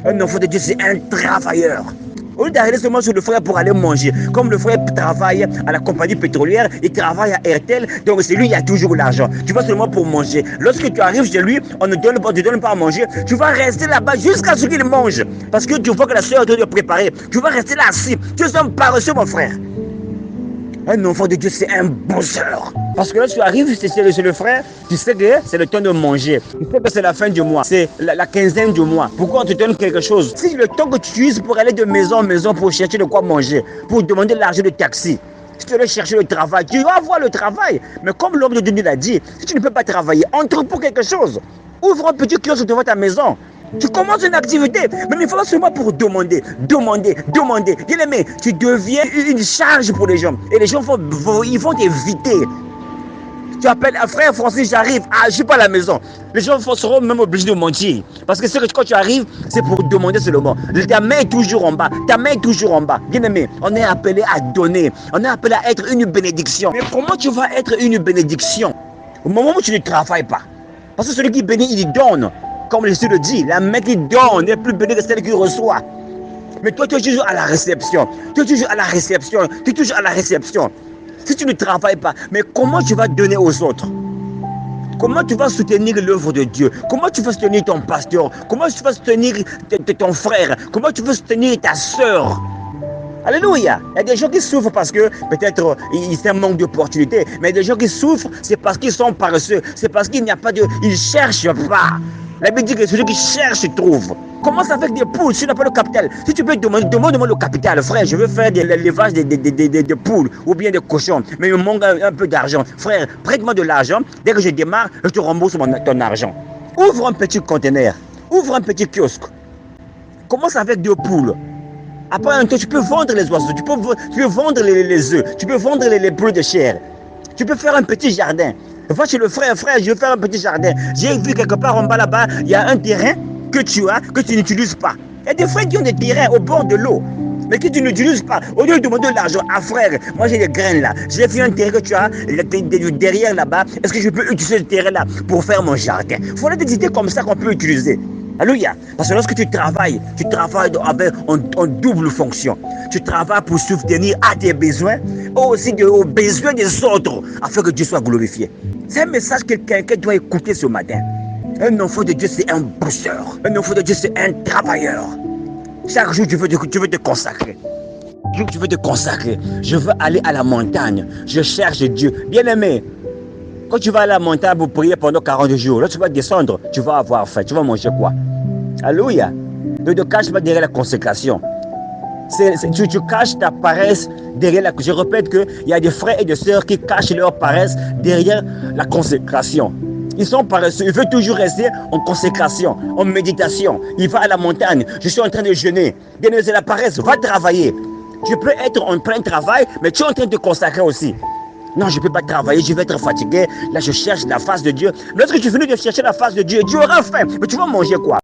Un enfant de Dieu, c'est un travailleur. Au lieu d'arrêter seulement sur le frère pour aller manger, comme le frère travaille à la compagnie pétrolière, il travaille à RTL, donc c'est lui qui a toujours l'argent. Tu vas seulement pour manger. Lorsque tu arrives chez lui, on ne te donne pas à manger, tu vas rester là-bas jusqu'à ce qu'il mange. Parce que tu vois que la soeur doit te préparer. Tu vas rester là assis. Tu es un paresseux, mon frère. Un enfant de Dieu, c'est un bosseur. Parce que lorsque tu arrives chez le frère, tu sais que c'est le temps de manger. Tu sais que c'est la fin du mois, c'est la quinzaine du mois. Pourquoi on te donne quelque chose? Si le temps que tu utilises pour aller de maison en maison pour chercher de quoi manger, pour demander l'argent de taxi, si tu veux chercher le travail, tu vas avoir le travail. Mais comme l'homme de Dieu l'a dit, si tu ne peux pas travailler, entre pour quelque chose. Ouvre un petit kiosque devant ta maison. Tu commences une activité, mais il faut seulement pour demander. Bien aimé, tu deviens une charge pour les gens. Et les gens ils vont t'éviter. Tu appelles un frère Francis, j'arrive, je ne suis pas à la maison. Les gens seront même obligés de mentir. Parce que quand tu arrives, c'est pour demander seulement. Ta main est toujours en bas. Bien aimé, on est appelé à donner. On est appelé à être une bénédiction. Mais comment tu vas être une bénédiction au moment où tu ne travailles pas? Parce que celui qui bénit, il donne. Comme Jésus le dit, la main qui donne est plus bénie que celle qui reçoit. Mais toi, tu es toujours à la réception. Si tu ne travailles pas, mais comment tu vas donner aux autres? Comment tu vas soutenir l'œuvre de Dieu? Comment tu vas soutenir ton pasteur? Comment tu vas soutenir ton frère? Comment tu vas soutenir ta soeur? Alléluia. Il y a des gens qui souffrent parce que peut-être c'est un manque d'opportunité. Mais il y a des gens qui souffrent, c'est parce qu'ils sont paresseux. C'est parce qu'il n'y a pas de... Ils ne cherchent pas. La Bible dit que celui qui cherche trouve. Commence avec des poules, si tu n'as pas le capital. Si tu peux demande-moi le capital, frère, je veux faire l'élevage des poules ou bien des cochons, mais il me manque un peu d'argent. Frère, prête-moi de l'argent, dès que je démarre, je te rembourse ton argent. Ouvre un petit conteneur, ouvre un petit kiosque. Commence avec 2 poules. Après un temps, tu peux vendre les oiseaux, tu peux vendre les œufs, tu peux vendre les poules de chair. Tu peux faire un petit jardin. Va chez le frère, je veux faire un petit jardin. J'ai vu quelque part en bas là-bas, il y a un terrain que tu as, que tu n'utilises pas. Il y a des frères qui ont des terrains au bord de l'eau, mais que tu n'utilises pas. Au lieu de demander de l'argent, frère, moi j'ai des graines là. J'ai vu un terrain que tu as derrière là-bas. Est-ce que je peux utiliser ce terrain là pour faire mon jardin? Il faut des idées comme ça qu'on peut utiliser. Alléluia. Parce que lorsque tu travailles en double fonction. Tu travailles pour subvenir à tes besoins, aussi aux besoins des autres, afin que Dieu soit glorifié. C'est un message que quelqu'un doit écouter ce matin. Un enfant de Dieu, c'est un bosseur. Un enfant de Dieu, c'est un travailleur. Chaque jour, tu veux te consacrer. Tu veux te consacrer. Je veux aller à la montagne. Je cherche Dieu. Bien-aimé, quand tu vas à la montagne pour prier pendant 40 jours, là tu vas descendre, tu vas avoir faim. Tu vas manger quoi? Alléluia. Ne te cache pas derrière la consécration. Tu caches ta paresse derrière la... Je répète qu'il y a des frères et des sœurs qui cachent leur paresse derrière la consécration. Ils sont paresseux, ils veulent toujours rester en consécration, en méditation. Il va à la montagne, je suis en train de jeûner. Bien, c'est la paresse, va travailler. Tu peux être en plein travail, mais tu es en train de te consacrer aussi. Non, je ne peux pas travailler, je vais être fatigué. Là, je cherche la face de Dieu. Lorsque tu finis de chercher la face de Dieu, tu auras faim. Mais tu vas manger quoi?